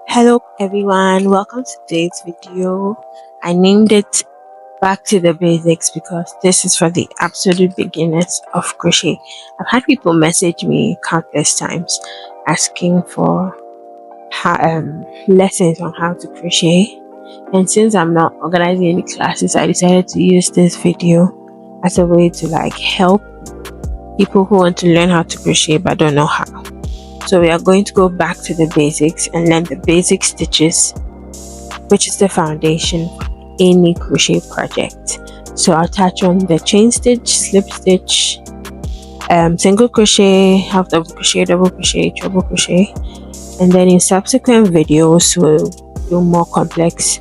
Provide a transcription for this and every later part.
Hello everyone, welcome to today's video. I named it Back to the Basics because this is for the absolute beginners of crochet. I've had people message me countless times asking for lessons on how to crochet, and since I'm not organizing any classes, I decided to use this video as a way to help people who want to learn how to crochet but don't know how. So we are going to go back to the basics and learn the basic stitches, which is the foundation for any crochet project. So I'll touch on the chain stitch, slip stitch, single crochet, half double crochet, double crochet, treble crochet, and then in subsequent videos we'll do more complex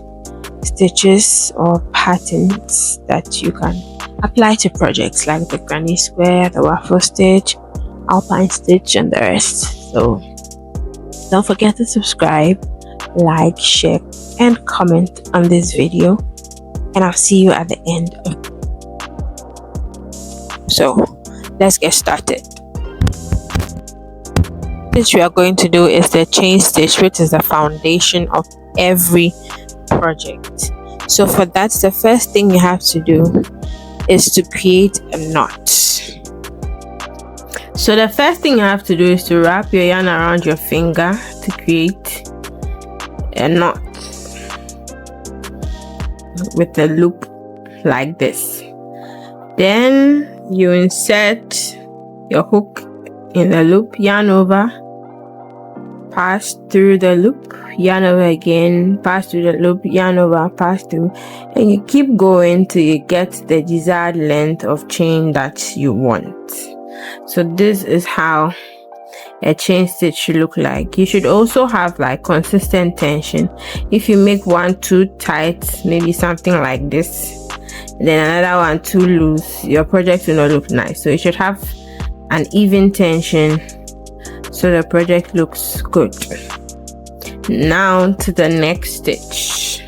stitches or patterns that you can apply to projects like the granny square, the waffle stitch, alpine stitch, and the rest. So don't forget to subscribe, like, share, and comment on this video, and I'll see you at the end of it. So let's get started. What we are going to do is the chain stitch, which is the foundation of every project. So for that, the first thing you have to do is to create a knot. So the first thing you have to do is to wrap your yarn around your finger to create a knot with a loop like this. Then you insert your hook in the loop, yarn over, pass through the loop, yarn over again, pass through the loop, yarn over, pass through, and you keep going till you get the desired length of chain that you want. So this is how a chain stitch should look like. You should also have consistent tension. If you make one too tight, maybe something like this, then another one too loose, your project will not look nice. So you should have an even tension so the project looks good. Now to the next stitch.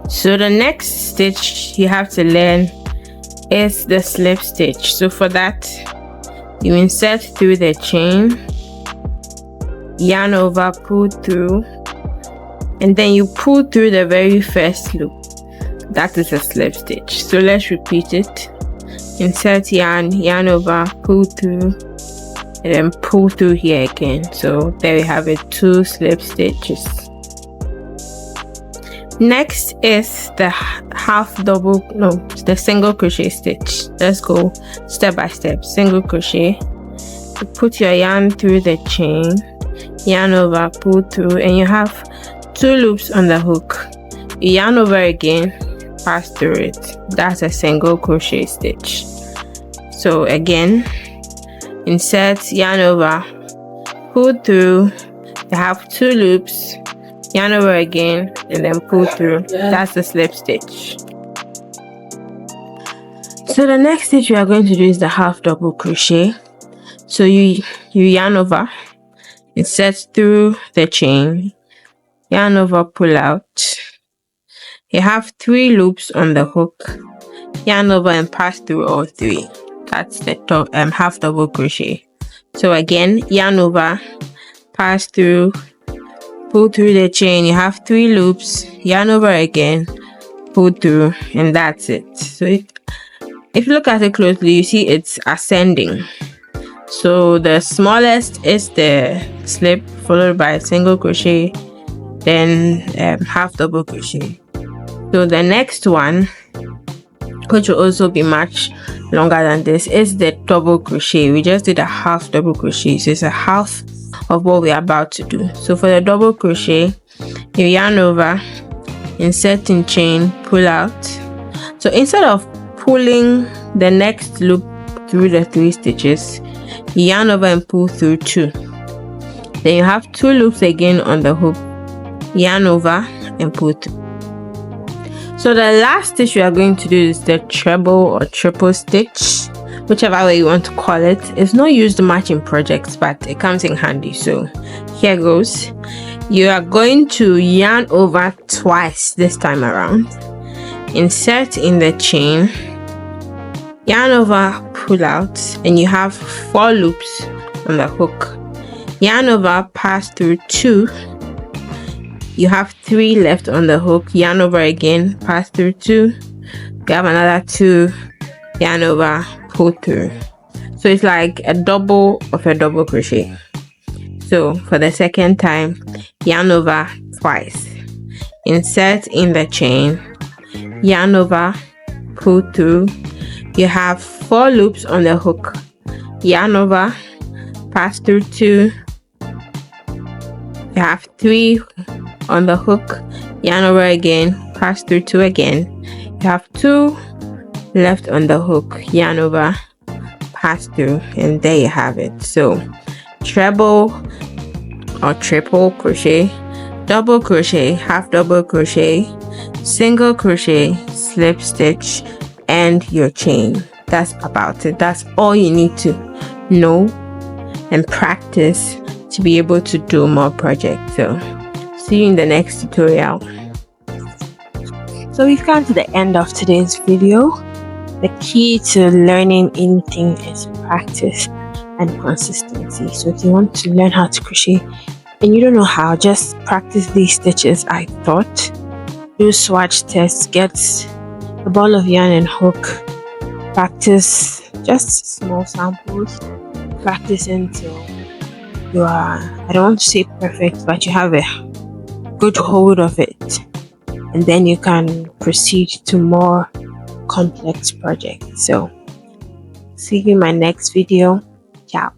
So the next stitch you have to learn is the slip stitch. So for that, you insert through the chain, yarn over, pull through, and then you pull through the very first loop. That is a slip stitch. So let's repeat it. Insert yarn, yarn over, pull through, and then pull through here again. So there we have it, 2 slip stitches. Next is the the single crochet stitch. Let's go step by step. Single crochet, you put your yarn through the chain, yarn over, pull through, and you have 2 loops on the hook. You yarn over again, pass through it. That's a single crochet stitch. So again, insert, yarn over, pull through, you have 2 loops, yarn over again, and then pull through. That's the slip stitch. So the next stitch we are going to do is the half double crochet. So you yarn over, insert through the chain, yarn over, pull out. You have 3 loops on the hook, yarn over and pass through all 3. That's the half double crochet. So again, yarn over, pass through, pull through the chain. You have 3 loops, yarn over again, pull through, and that's it. So if you look at it closely, you see it's ascending. So the smallest is the slip, followed by single crochet, then half double crochet. So the next one, which will also be much longer than this, is the double crochet. We just did a half double crochet, so it's a half of what we're about to do. So for the double crochet, you yarn over, insert in chain, pull out. So instead of pulling the next loop through the 3 stitches, you yarn over and pull through 2. Then you have 2 loops again on the hook, yarn over and pull through. So the last stitch we are going to do is the treble or triple stitch, whichever way you want to call it. It's not used much in projects, but it comes in handy. So here goes. You are going to yarn over twice this time around, insert in the chain, yarn over, pull out, and you have 4 loops on the hook. Yarn over, pass through 2, you have 3 left on the hook, yarn over again, pass through 2, you have another 2, yarn over, pull through. So it's like a double of a double crochet. So for the second time, yarn over twice, insert in the chain, yarn over, pull through. You have 4 loops on the hook, yarn over, pass through 2, you have 3 on the hook, yarn over again, pass through 2 again, you have 2 left on the hook, yarn over, pass through, and there you have it. So treble or triple crochet, double crochet, half double crochet, single crochet, slip stitch, and your chain. That's about it. That's all you need to know and practice to be able to do more projects. So see you in the next tutorial. So we've come to the end of today's video. The key to learning anything is practice and consistency. So if you want to learn how to crochet and you don't know how, just practice these stitches I taught. Do swatch tests, get a ball of yarn and hook, practice just small samples, practice until you are, I don't want to say perfect, but you have a good hold of it, and then you can proceed to more complex projects. So see you in my next video. Ciao.